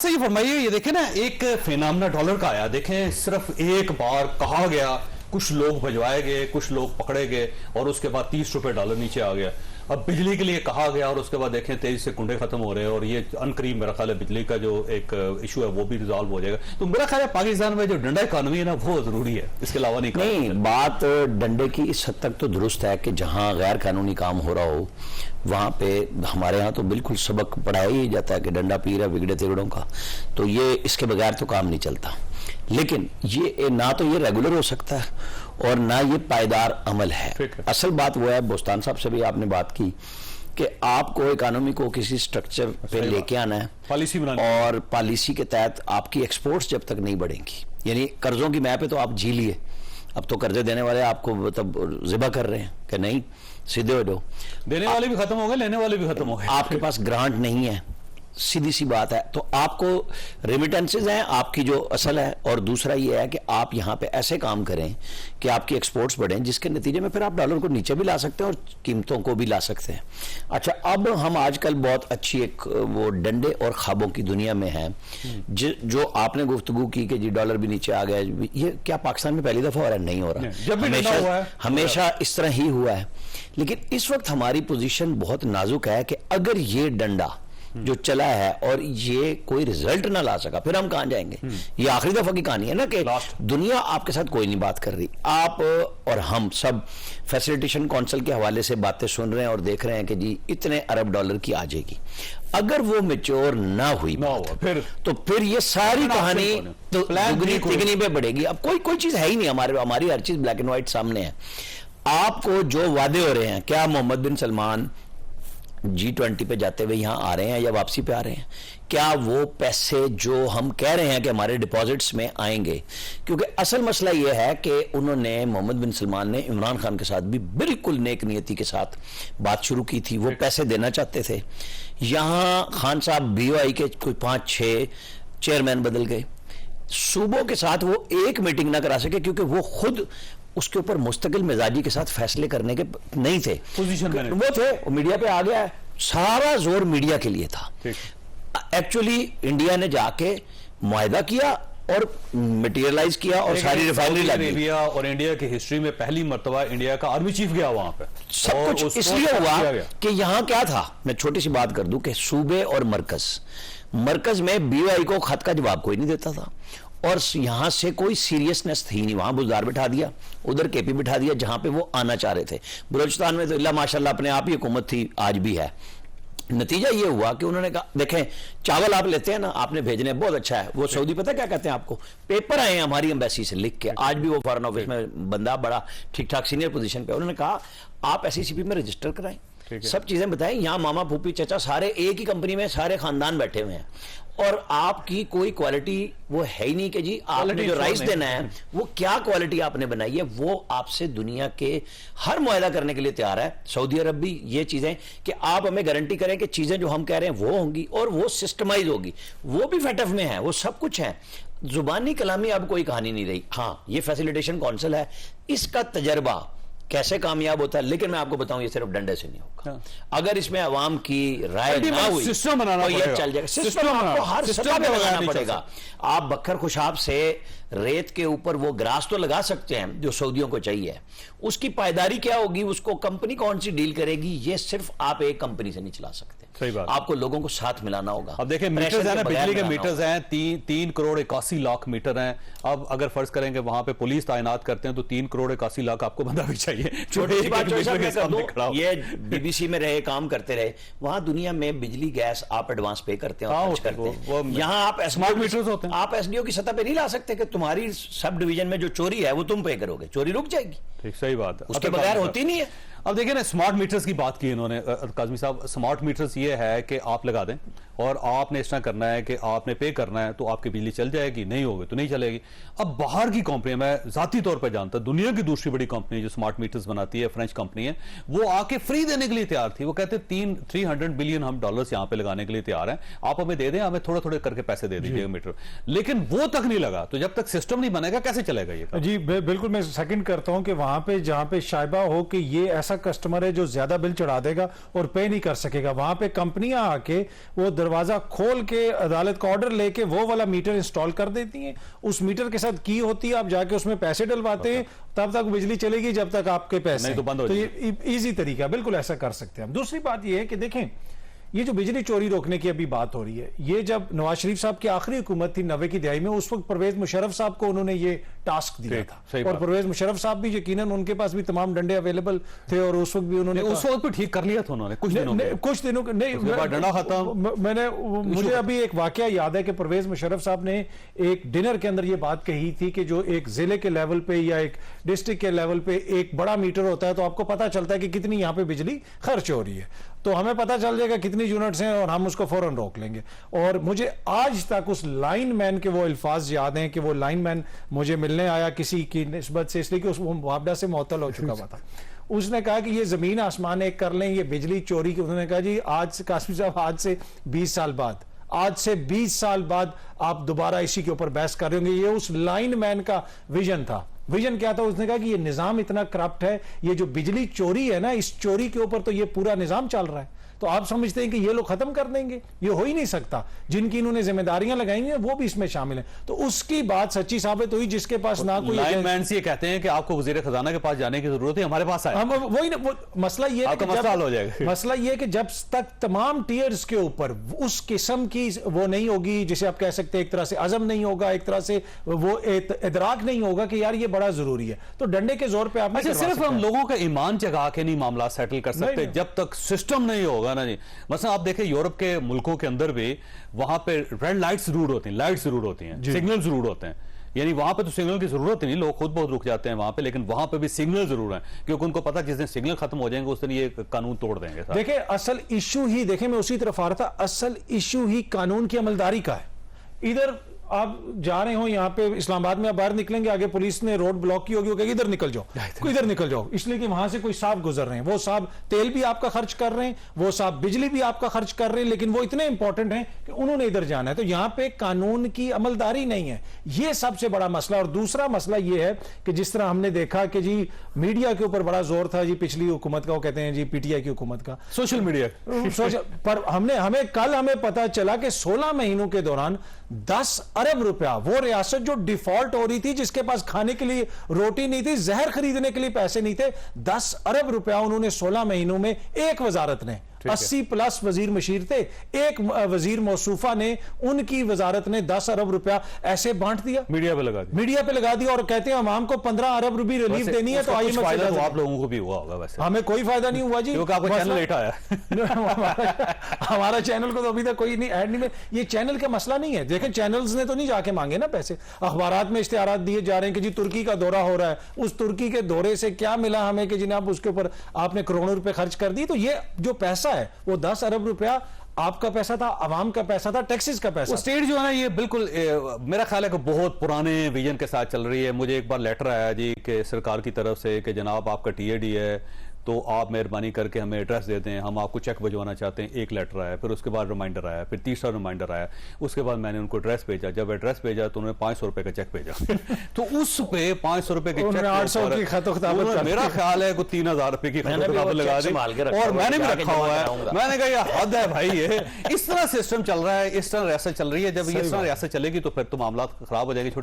सही फरमाइए। ये देखें ना, एक फिनोमेना डॉलर का आया, देखें सिर्फ एक बार कहा गया, कुछ लोग भिजवाए गए, कुछ लोग पकड़े गए और उसके बाद 30 रुपए डॉलर नीचे आ गया। अब बिजली के लिए कहा गया और उसके बाद देखें तेजी से कुंडे खत्म हो रहे हैं और ये अनकरीब मेरा ख्याल है बिजली का जो एक इशू है वो भी रिजॉल्व हो जाएगा। तो मेरा ख्याल है पाकिस्तान में जो डंडा इकॉनमी है ना वो जरूरी है, इसके अलावा नहीं। बात डंडे की इस हद तक तो दुरुस्त है कि जहां गैर कानूनी काम हो रहा हो वहां पे हमारे यहाँ तो बिल्कुल सबक पढ़ाया ही जाता है कि डंडा पी रहा बिगड़े तिगड़ों का, तो ये इसके बगैर तो काम नहीं चलता। लेकिन ये ना तो ये रेगुलर हो सकता है और ना ये पायदार अमल है। असल बात वो है, बोस्तान साहब से भी आपने बात की कि आपको इकोनॉमी को किसी स्ट्रक्चर पे लेके आना है, पॉलिसी बनानी, और पॉलिसी के तहत आपकी एक्सपोर्ट्स जब तक नहीं बढ़ेंगी, यानी कर्जों की मैप पे तो आप जी लिए, अब तो कर्जे देने वाले आपको मतलब जिबा कर रहे हैं कि नहीं सीधे हो जाओ, देने वाले भी खत्म हो गए, लेने वाले भी खत्म हो गए, आपके पास ग्रांट नहीं है, सीधी सी बात है। तो आपको रेमिटेंसेज हैं आपकी जो असल है, और दूसरा ये है कि आप यहाँ पे ऐसे काम करें कि आपकी एक्सपोर्ट्स बढ़ें, जिसके नतीजे में फिर आप डॉलर को नीचे भी ला सकते हैं और कीमतों को भी ला सकते हैं। अच्छा, अब हम आजकल बहुत अच्छी एक वो डंडे और ख्वाबों की दुनिया में हैं, जो आपने गुफ्तगू की कि जी डॉलर भी नीचे आ गया, ये क्या पाकिस्तान में पहली दफा हो रहा है? नहीं हो रहा, हमेशा इस तरह ही हुआ है। लेकिन इस वक्त हमारी पोजीशन बहुत नाजुक है कि अगर ये डंडा जो चला है और ये कोई रिजल्ट ना ला सका, फिर हम कहां जाएंगे? ये आखिरी दफा की कहानी है ना कि दुनिया आपके साथ कोई नहीं बात कर रही, आप और हम सब फैसिलिटेशन काउंसिल के हवाले से बातें सुन रहे हैं और देख रहे हैं कि जी इतने अरब डॉलर की आ जाएगी। अगर वो मेच्योर ना हुई फिर ये सारी कहानी तो दुगनी तिगनी पे बढ़ेगी। अब कोई चीज है ही नहीं, हमारी हर चीज ब्लैक एंड व्हाइट सामने है। आपको जो वादे हो रहे हैं, क्या मोहम्मद बिन सलमान G20 पे जाते हुए यहां आ रहे हैं या वापसी पे आ रहे हैं? क्या वो पैसे जो हम कह रहे हैं कि हमारे डिपॉजिट्स में आएंगे? क्योंकि असल मसला ये है कि उन्होंने, मोहम्मद बिन सलमान ने इमरान खान के साथ भी बिल्कुल नेक नियति के साथ बात शुरू की थी, वो पैसे देना चाहते थे। यहां खान साहब BOI के कोई 5-6 चेयरमैन बदल गए, सूबों के साथ वो एक मीटिंग ना करा सके क्योंकि वो खुद उसके ऊपर मुस्तकिल मिजाजी के साथ फैसले करने के नहीं थे, पोजीशन में वो थे। वो मीडिया पे आ गया है, सारा जोर मीडिया के लिए था। एक्चुअली इंडिया ने जाके मुआहदा किया और मटेरियलाइज किया और सारी रिफाइनरी लगी, और इंडिया की हिस्ट्री में पहली मर्तबा इंडिया का आर्मी चीफ गया वहां पे। सब कुछ इसलिए हुआ कि यहां क्या था, मैं छोटी सी बात कर दूं कि सूबे और मरकज में BOI को खत का जवाब कोई नहीं देता था और यहां से कोई सीरियसनेस थी नहीं। वहां बुजदार बिठा दिया, उधर KP बिठा दिया जहां पे वो आना चाह रहे थे। बलूचिस्तान में तो इल्ला माशाल्लाह अपने आप ही हुकूमत थी, आज भी है। नतीजा ये हुआ कि उन्होंने कहा देखें चावल आप लेते हैं ना, आपने भेजने बहुत अच्छा है। वो सऊदी पता क्या कहते हैं आपको, पेपर आए हैं हमारी एम्बेसी से लिख के, आज भी वो फॉरेन ऑफिस में बंदा बड़ा ठीक ठाक सीनियर पोजीशन पे, उन्होंने कहा आप SECP में रजिस्टर कराएं, सब चीजें बताएं। यहाँ मामा फूफी चचा सारे एक ही कंपनी में सारे खानदान बैठे हुए हैं और आपकी कोई क्वालिटी वो है ही नहीं कि जी आपने जो राइस देना है वो क्या क्वालिटी आपने बनाई है, वो आपसे दुनिया के हर मुआहदा करने के लिए तैयार है। सऊदी अरब भी ये चीजें कि आप हमें गारंटी करें कि चीजें जो हम कह रहे हैं वो होंगी और वो सिस्टमाइज होगी, वो भी फैटफ में है, वो सब कुछ है। जुबानी कलामी अब कोई कहानी नहीं रही। हाँ, ये फैसिलिटेशन काउंसिल है, इसका तजर्बा कैसे कामयाब होता है, लेकिन मैं आपको बताऊं ये सिर्फ डंडे से नहीं होगा। अगर इसमें अवाम की राय ना हुई सिस्टम बनाना तो ये चल जाएगा। सिस्टम आपको हर सतह पे लगाना पड़ेगा। आप बखर खुशाब से रेत के ऊपर वो ग्रास तो लगा सकते हैं जो सऊदियों को चाहिए, उसकी पायदारी क्या होगी, उसको कंपनी कौन सी डील करेगी, ये सिर्फ आप एक कंपनी से नहीं चला सकते। सही बात, आपको लोगों को साथ मिलाना होगा। अब देखिए मीटर्स है ना, बिजली के मीटर्स हैं 3 करोड़ 81 लाख मीटर हैं। अब अगर फर्ज करेंगे वहां पे पुलिस तैनात करते हैं तो 3 करोड़ 81 लाख आपको बंदा भी चाहिए। ये BBC में रहे, काम करते रहे, वहां दुनिया में बिजली गैस आप एडवांस पे करते हैं और खर्च करते हैं। यहाँ आप स्मार्ट मीटर्स होते हैं, आप SDO की सतह पे नहीं ला सकते कि तुम्हारी सब डिवीजन में जो चोरी है वो तुम पे करोगे, चोरी रुक जाएगी। ठीक, सही बात है, उसके बगैर होती नहीं है। अब देखिए ना, स्मार्ट मीटर्स की बात की इन्होंने काज़मी साहब। स्मार्ट मीटर्स ये है कि आप लगा दें और आपने इस तरह करना है कि आपने पे करना है तो आपकी बिजली चल जाएगी, नहीं होगी तो नहीं चलेगी। अब बाहर की कंपनी, मैं जाती तौर पर जानता, दुनिया की दूसरी बड़ी कंपनी जो स्मार्ट मीटर्स बनाती है, फ्रेंच कंपनी है, वो आके फ्री देने के लिए तैयार थी। वो कहते 300 बिलियन हम डॉलर्स यहाँ पे लगाने के लिए तैयार हैं, आप हमें दे दें, हमें थोड़े थोड़े करके पैसे दे दीजिए मीटर। लेकिन वो तक नहीं लगा, तो जब तक सिस्टम नहीं बनेगा कैसे चलेगा ये? जी बिल्कुल, मैं सेकंड करता हूं कि वहां पे जहां पे शायबा हो कि ये ऐसा कस्टमर है जो ज्यादा बिल चढ़ा देगा और पे नहीं कर सकेगा, वहां पे पे कंपनियां आके वो दरवाजा खोल के अदालत का ऑर्डर लेके वो वाला मीटर इंस्टॉल कर देती हैं, उस मीटर के साथ की होती है, आप जाके उसमें पैसे डलवाते हैं, तब तक बिजली चलेगी जब तक आपके पैसे नहीं तो बंद हो तो ये इजी तरीका है, बिल्कुल ऐसा कर सकते हैं हम। दूसरी बात ये है कि देखें, ये जो बिजली चोरी रोकने की अभी बात हो रही है, ये जब नवाज शरीफ साहब की आखिरी हुकूमत थी 90 की दहाई में, उस वक्त परवेज मुशर्रफ साहब को उन्होंने ये टास्क दिया ठीक, था, सही और बात। परवेज मुशर्रफ साहब भी यकीनन उनके पास भी तमाम डंडे अवेलेबल थे, और उस वक्त भी उन्होंने उस वक्त भी ठीक कर लिया था उन्होंने कुछ दिनों में। कुछ दिनों के नहीं, उसके बाद डंडा खत्म। मैंने मुझे अभी एक वाकया याद है कि परवेज मुशर्रफ साहब ने एक डिनर के अंदर ये बात कही थी कि जो एक जिले के लेवल पे या एक डिस्ट्रिक्ट के लेवल पे एक बड़ा मीटर होता है तो आपको पता चलता है कि कितनी यहाँ पे बिजली खर्च हो रही है, तो हमें पता चल जाएगा कितनी यूनिट्स हैं और हम उसको फौरन रोक लेंगे। और मुझे आज तक उस लाइनमैन के वो अल्फाज याद हैं कि वो लाइनमैन मुझे मिलने आया किसी की निस्बत से, इसलिए कि उस मुआवजा से मुअत्तल हो चुका हुआ था। उसने कहा कि ये जमीन आसमान एक कर लें, ये बिजली चोरी की। उन्होंने कहा जी आज कासिम साहब, आज से 20 साल बाद, आज से 20 साल बाद आप दोबारा इसी के ऊपर बहस कर रहे होंगे। ये उस लाइनमैन का विजन था। विजन क्या था? उसने कहा कि ये निजाम इतना करप्ट है, ये जो बिजली चोरी है ना, इस चोरी के ऊपर तो ये पूरा निजाम चल रहा है, तो आप समझते हैं कि ये लोग खत्म कर देंगे? ये हो ही नहीं सकता। जिनकी इन्होंने जिम्मेदारियां लगाई हैं वो भी इसमें शामिल हैं। तो उसकी बात सच्ची साबित हुई, जिसके पास ना कोई लाइनमैन से ये कहते हैं कि आपको वजीर खजाना के पास जाने की जरूरत है, हमारे पास आए। हम वही ना, मसला ये है आपका कि मसला हल हो जाएगा। मसला ये है कि जब तक तमाम टीयर्स के ऊपर उस किस्म की वो नहीं होगी, जिसे आप कह सकते हैं एक तरह से अज़म नहीं होगा, एक तरह से वो इदराक नहीं होगा कि यार ये बड़ा जरूरी है, तो डंडे के जोर पे आप नहीं अच्छा, करवा सिर्फ सकते हम हैं। लोगों का ईमान जगा के नहीं मामला सेटल कर सकते, नहीं। जब तक सिस्टम नहीं होगा ना जी। मसलन आप देखें यूरोप के मुल्कों के अंदर भी वहां पे रेड लाइट्स जरूर होती हैं, लाइट्स जरूर होती हैं, सिग्नल जरूर होते हैं। यानी वहां पे तो सिग्नल की जरूरत ही नहीं, लोग खुद बहुत रुक जाते हैं वहां पे, लेकिन वहां पे भी सिग्नल जरूर है, क्योंकि उनको पता जिस दिन सिग्नल खत्म हो जाएंगे उस दिन ये कानून तोड़ देंगे साहब। देखिए असल इशू ही, देखिए मैं उसी तरफ आ रहा था, असल इशू ही कानून की अमलदारी का है। इधर आप जा रहे हो, यहाँ पे इस्लामाबाद में आप बाहर निकलेंगे, आगे पुलिस ने रोड ब्लॉक की होगी, वो कहेगी इधर निकल जाओ, इधर निकल जाओ, इसलिए कि वहां से कोई साहब गुजर रहे हैं। वो साहब तेल भी आपका खर्च कर रहे हैं, वो साहब बिजली भी आपका खर्च कर रहे हैं, लेकिन वो इतने इंपॉर्टेंट हैं कि उन्होंने इधर जाना है। तो यहाँ पे कानून की अमलदारी नहीं है, ये सबसे बड़ा मसला। और दूसरा मसला ये है कि जिस तरह हमने देखा कि जी मीडिया के ऊपर बड़ा जोर था जी पिछली हुकूमत का, वो कहते हैं जी पीटीआई की हुकूमत का, सोशल मीडिया पर हमें पता चला कि 16 महीनों के दौरान 10 अरब रुपया, वो रियासत जो डिफॉल्ट हो रही थी, जिसके पास खाने के लिए रोटी नहीं थी, जहर खरीदने के लिए पैसे नहीं थे, 10 अरब रुपया उन्होंने 16 महीनों में, एक वजारत ने 80 प्लस वजीर मशीर थे, एक वजीर मौसूफा ने, उनकी वजारत ने 10 अरब रुपया ऐसे बांट दिया, मीडिया पे लगा दिया। मीडिया पे लगा दिया, और कहते हैं अवाम को 15 अरब रुपये रिलीफ देनी है, तो उसका कुछ IMF फायदा से तो आप लोगों को भी हुआ होगा वैसे, हमें कोई फायदा नहीं हुआ जी, क्योंकि आपका चैनल लेट आया। हमारा चैनल को तो अभी तक कोई नहीं ऐड नहीं में, ये चैनल का मसला नहीं है। देखें चैनल्स ने तो नहीं जाके मांगे ना पैसे, अखबारात में इश्तिहारात दिए जा रहे हैं कि जी तुर्की का दौरा हो रहा है, उस तुर्की के दौरे से क्या मिला हमें कि जनाब उसके ऊपर आपने करोड़ों रुपए खर्च कर दिए। तो ये जो पैसा है वो 10 अरब रुपया आपका पैसा था, अवाम का पैसा था, टैक्सेस का पैसा। स्टेट जो है ना ये बिल्कुल मेरा ख्याल है कि बहुत पुराने विजन के साथ चल रही है। मुझे एक बार लेटर आया जी कि सरकार की तरफ से कि जनाब आपका टीएडी है तो आप मेहरबानी करके हमें एड्रेस दे दें, हम आपको चेक भिजवाना चाहते हैं। एक लेटर आया, फिर उसके बाद रिमाइंडर आया, फिर तीसरा रिमाइंडर आया, उसके बाद मैंने उनको एड्रेस भेजा। जब एड्रेस भेजा तो उन्होंने 500 रुपए का चेक भेजा। तो उस पे 500 रुपए के चेक 800 की खतोखताबत, मेरा ख्याल है कुछ 3000 रुपए की खतोखताबत लगा दी, और मैंने भी रखा हुआ है। मैंने कहा यह हद है भाई, ये इस तरह सिस्टम चल रहा है, इस तरह रियासत चल रही है। जब इस तरह रियासत चलेगी तो फिर तो मामला खराब हो जाएंगे।